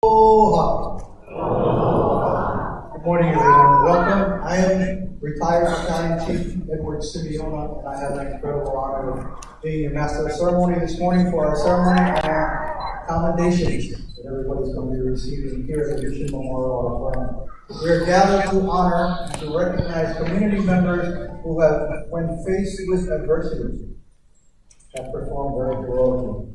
Aloha. Good morning, everyone. Welcome. I am retired Battalion Chief Edward Simeona, and I have the incredible honor of being your master of ceremony this morning for our ceremony on Commendation that everybody's going to be receiving here at the Mission Memorial Auditorium. We are gathered to honor and to recognize community members who have, when faced with adversity, have performed very heroically.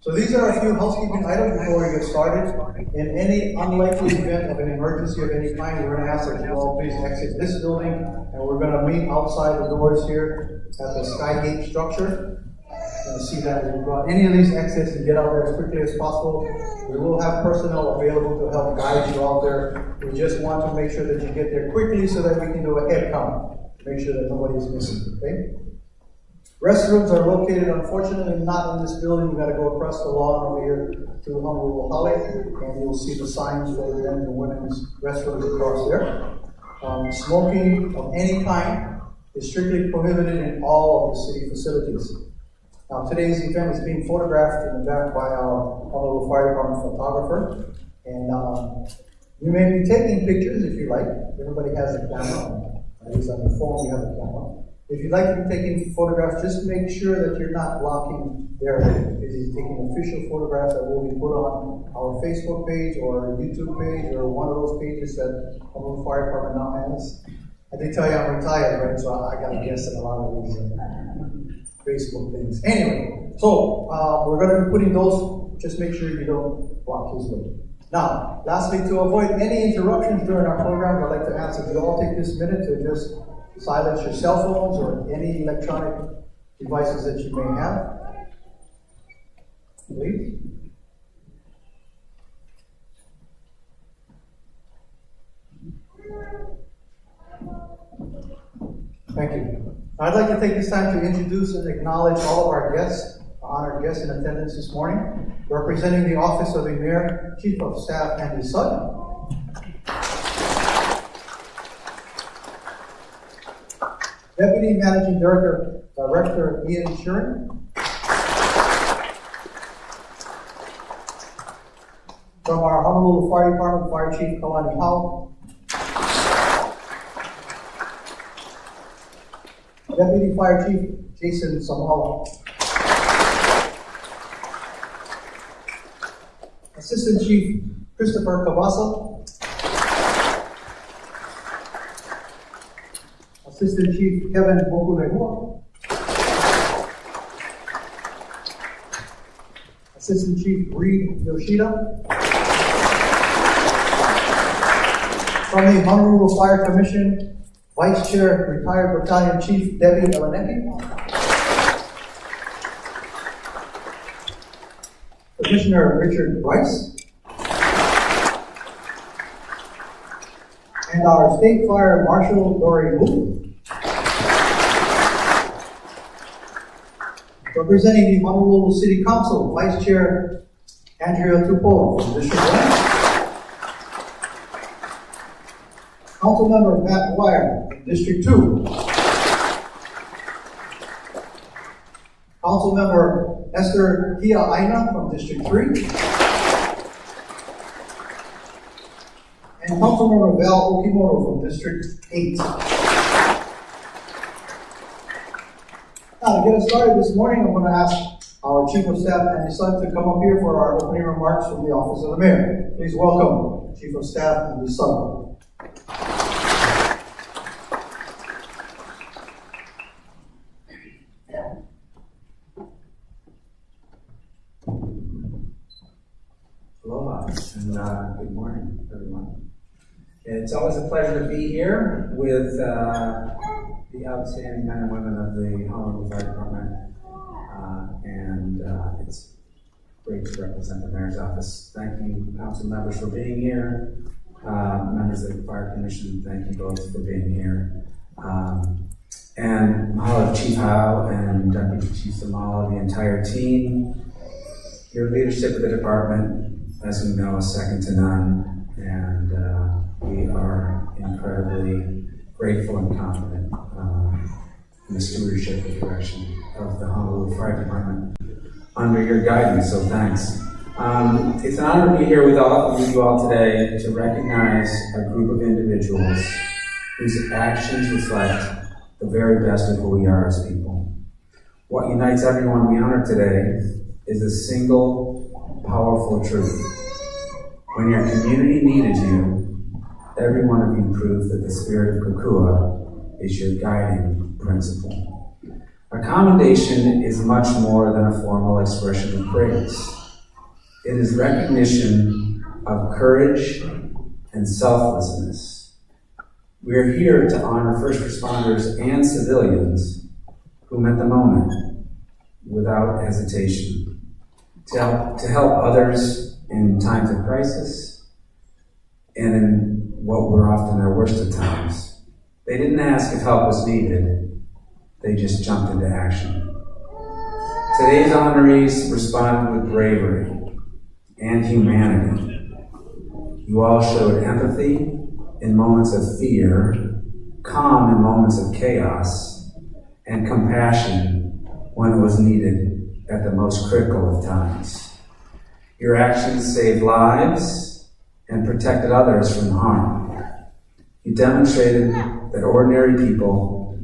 So these are a few housekeeping items before we get started. In any unlikely event of an emergency of any kind, we're going to ask that you all please exit this building, and we're going to meet outside the doors here at the Skygate structure. And see that we've got any of these exits and get out there as quickly as possible. We will have personnel available to help guide you out there. We just want to make sure that you get there quickly so that we can do a head count to make sure that nobody's missing, okay? Restrooms are located, unfortunately, not in this building. You've got to go across the lawn over here to Honolulu, and you'll see the signs for the men's and women's restrooms across there. Smoking of any kind is strictly prohibited in all of the city facilities. Now, today's event is being photographed in the back by our Honolulu Fire Department photographer, and you may be taking pictures if you like. Everybody has a camera, at least on your phone you have a camera. If you'd like to be taking photographs, just make sure that you're not blocking their area, because he's taking official photographs that will be put on our Facebook page or YouTube page or one of those pages that Honolulu Fire Department now has. I did tell you I'm retired, right? So I got to guess at a lot of these Facebook things. Anyway, so we're going to be putting those. Just make sure you don't block his way. Now, lastly, to avoid any interruptions during our program, I'd like to ask that you all take this minute to just silence your cell phones or any electronic devices that you may have. Please. Thank you. I'd like to take this time to introduce and acknowledge all of our guests, honored guests in attendance this morning. Representing the Office of the Mayor, Chief of Staff Andy Sutton. Deputy Managing Director Ian Shuren. From our Honolulu Fire Department, Fire Chief Kalani Hau. Deputy Fire Chief Jason Samala. Assistant Chief Christopher Cavassa. Assistant Chief Kevin Mokulehua. Assistant Chief Reed Yoshida. From the Honolulu Fire Commission, Vice Chair, Retired Battalion Chief Debbie Elenecki. Commissioner Richard Bryce. And our State Fire Marshal Lori Wu. Representing the Honolulu City Council, Vice Chair Andrea Tupolo from District 1. Councilmember Matt Dwyer from District 2. Councilmember Esther Kia Aina from District 3. And Councilmember Val Okimoto from District 8. Now, to get us started this morning, I'm going to ask our Chief of Staff, Andy Sutton, to come up here for our opening remarks from the Office of the Mayor. Please welcome Chief of Staff, Andy Sutton. Aloha, and good morning, everyone. It's always a pleasure to be here with the outstanding men and women of the Honolulu Fire Department, and it's great to represent the Mayor's Office. Thank you, council members, for being here. Members of the Fire Commission, thank you both for being here. And mahalo to Chief Howe and Deputy Chief Samala, the entire team. Your leadership of the department, as we know, is second to none, and we are incredibly grateful and confident in the stewardship and direction of the Honolulu Fire Department under your guidance, so thanks. It's an honor to be here with you all today to recognize a group of individuals whose actions reflect the very best of who we are as people. What unites everyone we honor today is a single, powerful truth. When your community needed you, every one of you proved that the spirit of Kukua is your guiding principle. A commendation is much more than a formal expression of praise. It is recognition of courage and selflessness. We are here to honor first responders and civilians who met the moment without hesitation, to help others in times of crisis and in what were often their worst of times. They didn't ask if help was needed, they just jumped into action. Today's honorees responded with bravery and humanity. You all showed empathy in moments of fear, calm in moments of chaos, and compassion when it was needed at the most critical of times. Your actions saved lives and protected others from harm. You demonstrated that ordinary people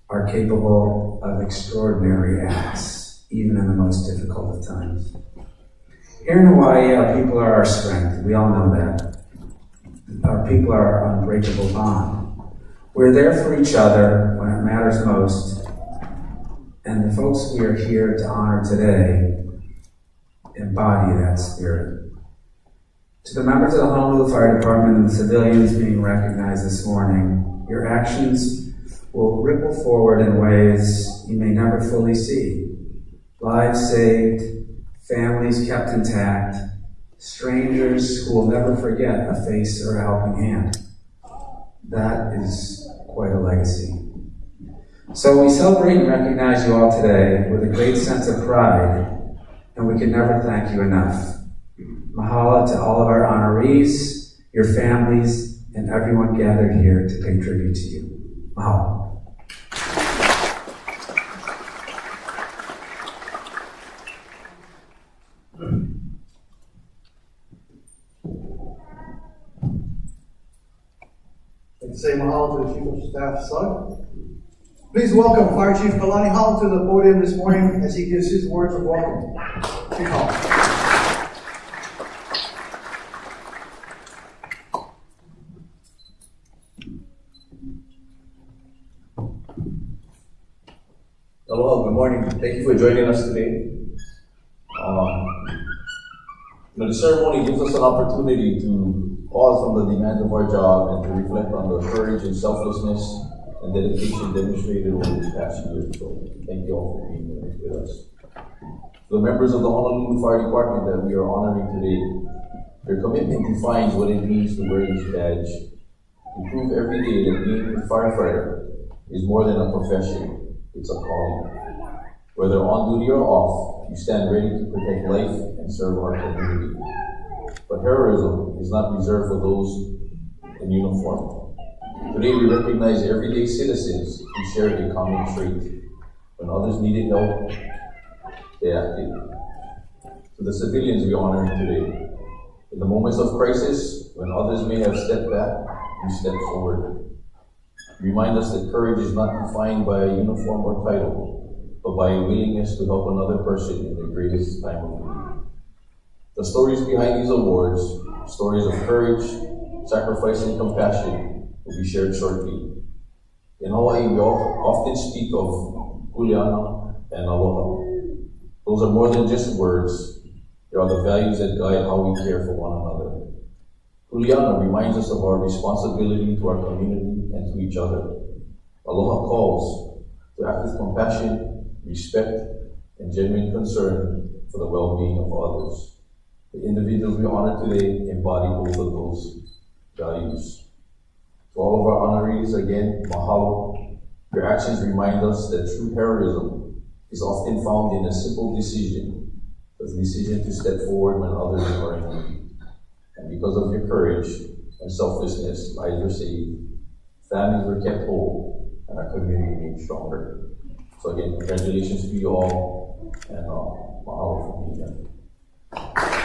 are capable of extraordinary acts, even in the most difficult of times. Here in Hawaii, our people are our strength. We all know that. Our people are our unbreakable bond. We're there for each other when it matters most, and the folks we are here to honor today embody that spirit. To the members of the Honolulu Fire Department and the civilians being recognized this morning, your actions will ripple forward in ways you may never fully see. Lives saved, families kept intact, strangers who will never forget a face or a helping hand. That is quite a legacy. So we celebrate and recognize you all today with a great sense of pride, and we can never thank you enough. Mahalo to all of our honorees, your families, and everyone gathered here to pay tribute to you. Mahalo. I'd like to say mahalo to the Chief of Staff, Sugg. Please welcome Fire Chief Kalani Hall to the podium this morning as he gives his words of welcome. Chief Hall. Aloha, good morning. Thank you for joining us today. The ceremony gives us an opportunity to pause from the demands of our job and to reflect on the courage and selflessness and dedication demonstrated over the past year. So thank you all for being here with us. The members of the Honolulu Fire Department that we are honoring today, their commitment defines what it means to wear this badge. To prove every day that being a firefighter is more than a profession, it's a calling. Whether on duty or off, you stand ready to protect life and serve our community. But terrorism is not reserved for those in uniform. Today we recognize everyday citizens who share a common trait. When others needed help, they acted. To the civilians we honor today, in the moments of crisis, when others may have stepped back, we step forward. Remind us that courage is not defined by a uniform or title, but by a willingness to help another person in their greatest time of need. The stories behind these awards, stories of courage, sacrifice, and compassion, will be shared shortly. In Hawaii, we often speak of kuleana and aloha. Those are more than just words. They are the values that guide how we care for one another. Kuleana reminds us of our responsibility to our community and to each other. Aloha calls to act with compassion, respect, and genuine concern for the well-being of others. The individuals we honor today embody both of those values. To all of our honorees, again, mahalo. Your actions remind us that true heroism is often found in a simple decision, the decision to step forward when others are in need. And because of your courage and selflessness, lives were saved, families were kept whole, and our community made stronger. So again, congratulations to you all, and mahalo for being here.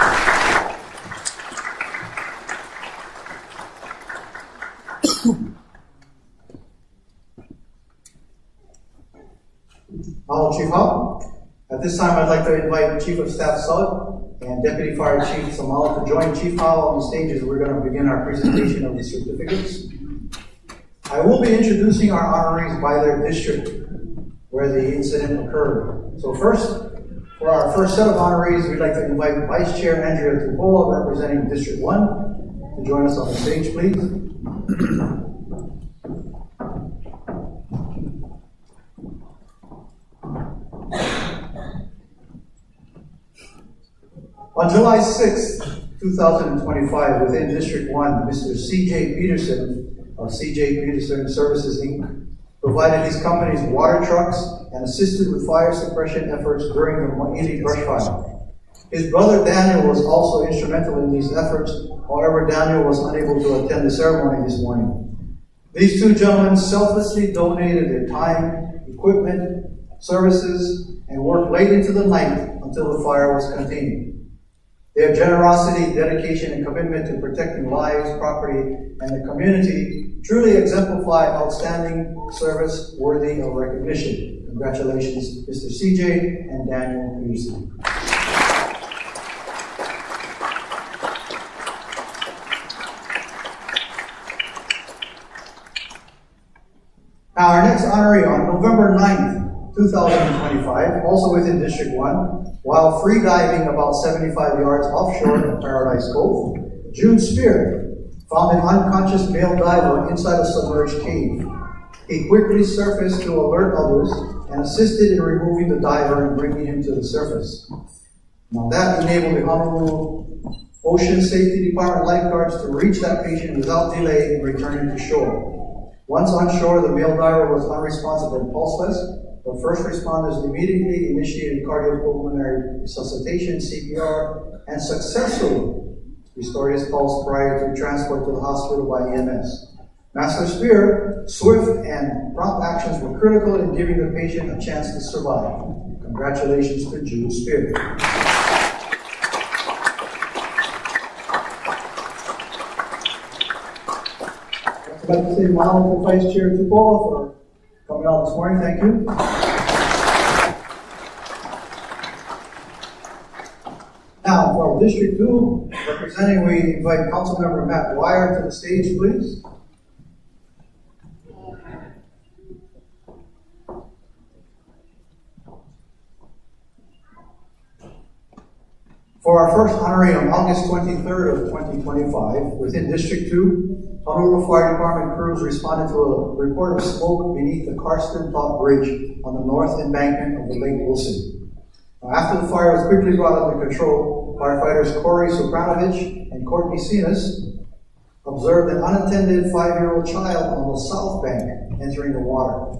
At this time, I'd like to invite Chief of Staff Sugg and Deputy Fire Chief Samal to join Chief Howell on the stage as we're going to begin our presentation of the certificates. I will be introducing our honorees by their district where the incident occurred. So first, for our first set of honorees, we'd like to invite Vice Chair Andrea Tupola, representing District 1, to join us on the stage, please. On July 6, 2025, within District 1, Mr. C.J. Peterson of C.J. Peterson Services, Inc., provided his company's water trucks and assisted with fire suppression efforts during the Mo'ili brush fire. His brother Daniel was also instrumental in these efforts. However, Daniel was unable to attend the ceremony this morning. These two gentlemen selflessly donated their time, equipment, services, and worked late into the night until the fire was contained. Their generosity, dedication, and commitment to protecting lives, property, and the community truly exemplify outstanding service worthy of recognition. Congratulations, Mr. CJ and Daniel Peterson. Now, our next honoree on November 9th, 2025, also within District 1, while free diving about 75 yards offshore in Paradise Cove, June Spear found an unconscious male diver inside a submerged cave. He quickly surfaced to alert others and assisted in removing the diver and bringing him to the surface. Now that enabled the Honolulu Ocean Safety Department lifeguards to reach that patient without delay and return him to shore. Once on shore, the male diver was unresponsive and pulseless, but first responders immediately initiated cardiopulmonary resuscitation, CPR, and successfully restored his pulse prior to transport to the hospital by EMS. Master Spear, swift and prompt actions were critical in giving the patient a chance to survive. Congratulations to June Spear. I'd like to say mahalo to Vice Chair Tupola for coming out this morning. Thank you. Now, for District 2, representing, we invite Councilmember Matt Wire to the stage, please. For our first honoree on August 23rd of 2025, within District 2, Honolulu Fire Department crews responded to a report of smoke beneath the Karsten Top Bridge on the north embankment of the Lake Wilson. Now, after the fire was quickly brought under control, firefighters Corey Sopranovich and Courtney Sinas observed an unattended 5-year-old child on the south bank entering the water.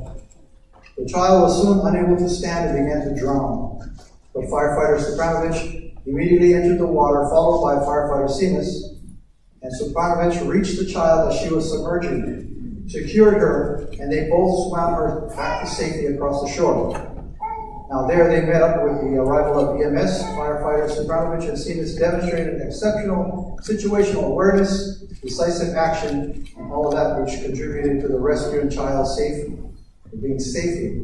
The child was soon unable to stand and began to drown, but firefighter Sopranovich immediately entered the water, followed by firefighter Sinas, and Sopranovich reached the child as she was submerging, secured her, and they both swam her back to safety across the shore. Now there they met up with the arrival of EMS. Firefighters Sopranovich and Sinas demonstrated exceptional situational awareness, decisive action, and all of that which contributed to the rescue and child being safely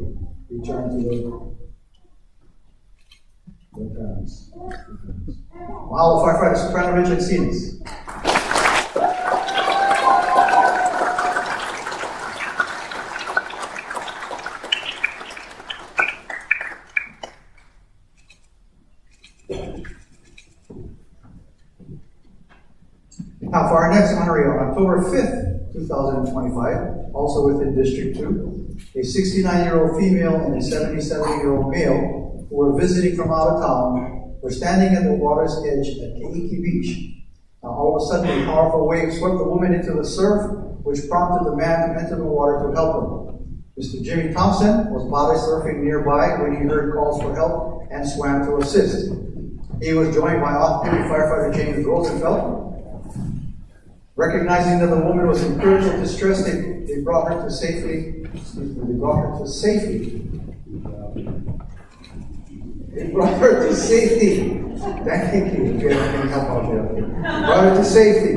returned to their parents. Mahalo, firefighters Sopranovich and Sinas. Now, for our next honoree on October 5th, 2025, also within District 2, a 69-year-old female and a 77-year-old male who were visiting from out of town were standing at the water's edge at Keiki Beach. Now, all of a sudden, a powerful wave swept the woman into the surf, which prompted the man to enter the water to help her. Mr. Jimmy Thompson was body surfing nearby when he heard calls for help and swam to assist. He was joined by off-duty firefighter James Rosenfeld. Recognizing that the woman was in critical distress, they brought her to safety. They brought her to safety. Thank you. Okay, I can help out there. Brought her to safety.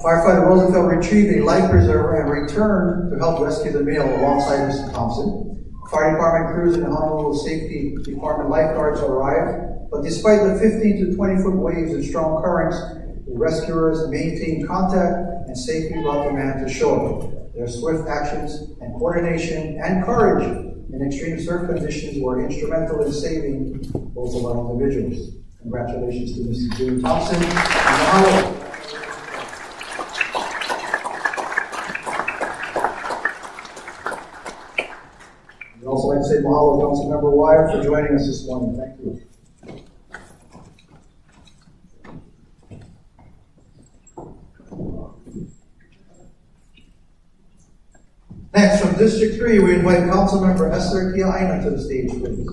Firefighter Rosenfeld retrieved a life preserver and returned to help rescue the male alongside Mr. Thompson. Fire department crews and the Honolulu Safety Department lifeguards arrived, but despite the 15 to 20-foot waves and strong currents, the rescuers maintained contact and safely brought the man to shore. Their swift actions and coordination and courage in extreme surf conditions were instrumental in saving both of our individuals. Congratulations to Mr. Jim Thompson and mahalo. I'd also like to say mahalo to Councilmember Wire for joining us this morning. Thank you. Next, from District 3, we invite Councilmember Esther Kiaina to the stage, please.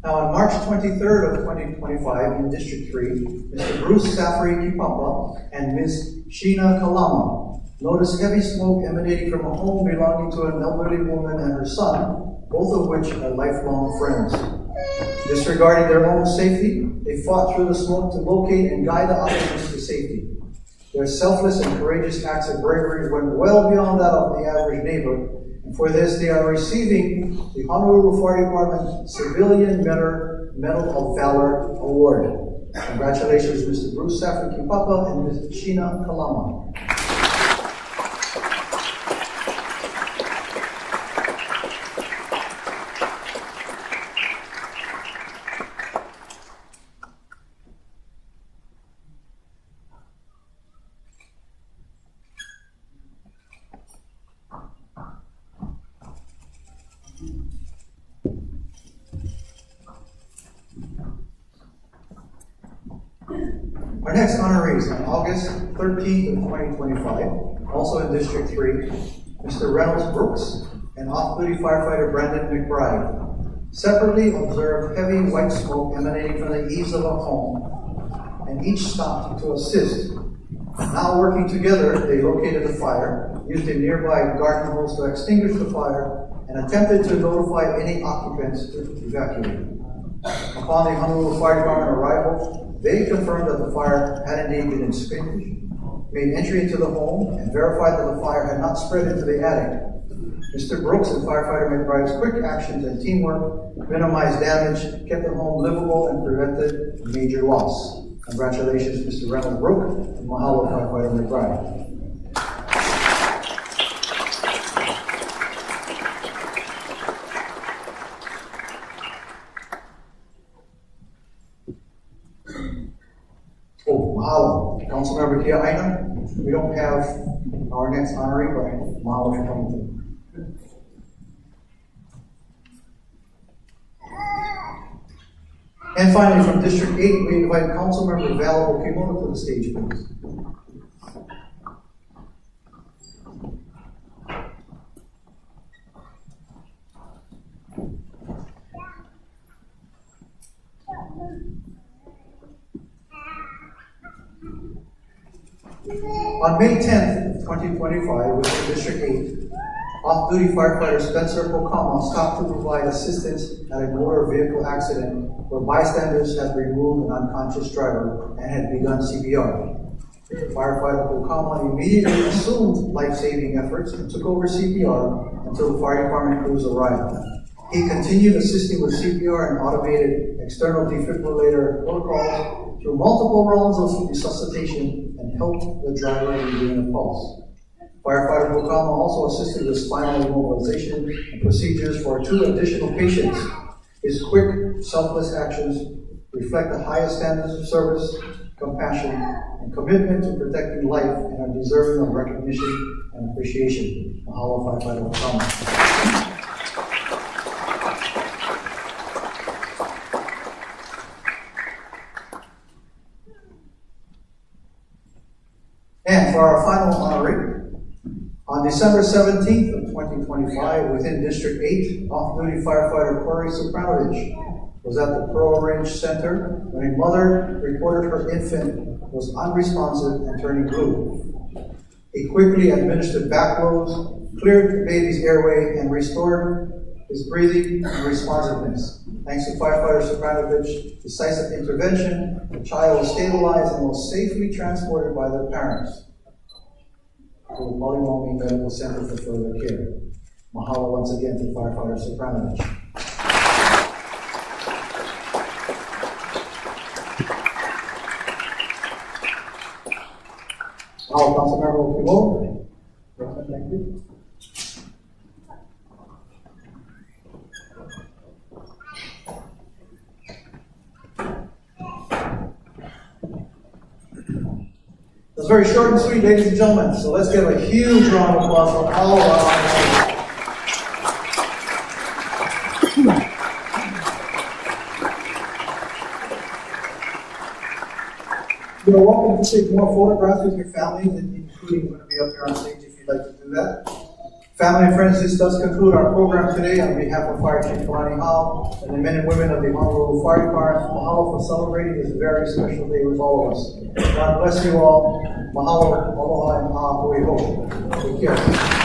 Now, on March 23rd of 2025, in District 3, Mr. Bruce Safri Kipapa and Ms. Sheena Kalama noticed heavy smoke emanating from a home belonging to an elderly woman and her son, both of which are lifelong friends. Disregarding their own safety, they fought through the smoke to locate and guide the occupants to safety. Their selfless and courageous acts of bravery went well beyond that of the average neighbor, and for this they are receiving the Honolulu Fire Department Civilian Medal of Valor Award. Congratulations, Mr. Bruce Safri Kipapa and Ms. Sheena Kalama. Our next honorees on August 13th of 2025, also in District 3, Mr. Reynolds Brooks and off-duty firefighter Brandon McBride separately observed heavy white smoke emanating from the eaves of a home, and each stopped to assist. Now working together, they located the fire, used a nearby garden hose to extinguish the fire, and attempted to notify any occupants to evacuate. Upon the Honolulu Fire Department arrival, they confirmed that the fire had indeed been extinguished, made entry into the home, and verified that the fire had not spread into the attic. Mr. Brooks and firefighter McBride's quick actions and teamwork minimized damage, kept the home livable, and prevented major loss. Congratulations, Mr. Reynolds Brooks, and mahalo, firefighter McBride. Oh, mahalo. Councilmember Kiaina, we don't have our next honoree, but mahalo for coming through. And finally, from District 8, we invite Councilmember Val Okimoto to the stage, please. On May 10th, 2025, within District 8, off-duty firefighter Spencer Okama stopped to provide assistance at a motor vehicle accident where bystanders had removed an unconscious driver and had begun CPR. Firefighter Okama immediately assumed life-saving efforts and took over CPR until the fire department crews arrived. He continued assisting with CPR and automated external defibrillator protocols through multiple rounds of resuscitation and helped the driver regain a pulse. Firefighter Okama also assisted with spinal immobilization and procedures for 2 additional patients. His quick, selfless actions reflect the highest standards of service, compassion, and commitment to protecting life and are deserving of recognition and appreciation. Mahalo, Firefighter Okama. And for our final honoree, on December 17th of 2025, within District 8, off-duty firefighter Corey Sopranovich was at the Pearl Range Center when a mother reported her infant was unresponsive and turning blue. He quickly administered back blows, cleared the baby's airway, and restored his breathing, and responsiveness. Thanks to firefighter Sopranovic's decisive intervention, the child was stabilized and was safely transported by their parents to the Polynomial Medical Center for further care. Mahalo once again to firefighter Sopranovich. Now, Councilmember Kibo. Thank you. It was very short and sweet, ladies and gentlemen. So let's give a huge round of applause for all of our. You're welcome to take more photographs with your families, including going to be up here on stage if you'd like to do that. Family and friends, this does conclude our program today. On behalf of Fire Chief Kalani Hall and the men and women of the Honolulu Fire Department, mahalo for celebrating this very special day with all of us. God bless you all. Mahalo, aloha, and maha hui ho. Take care.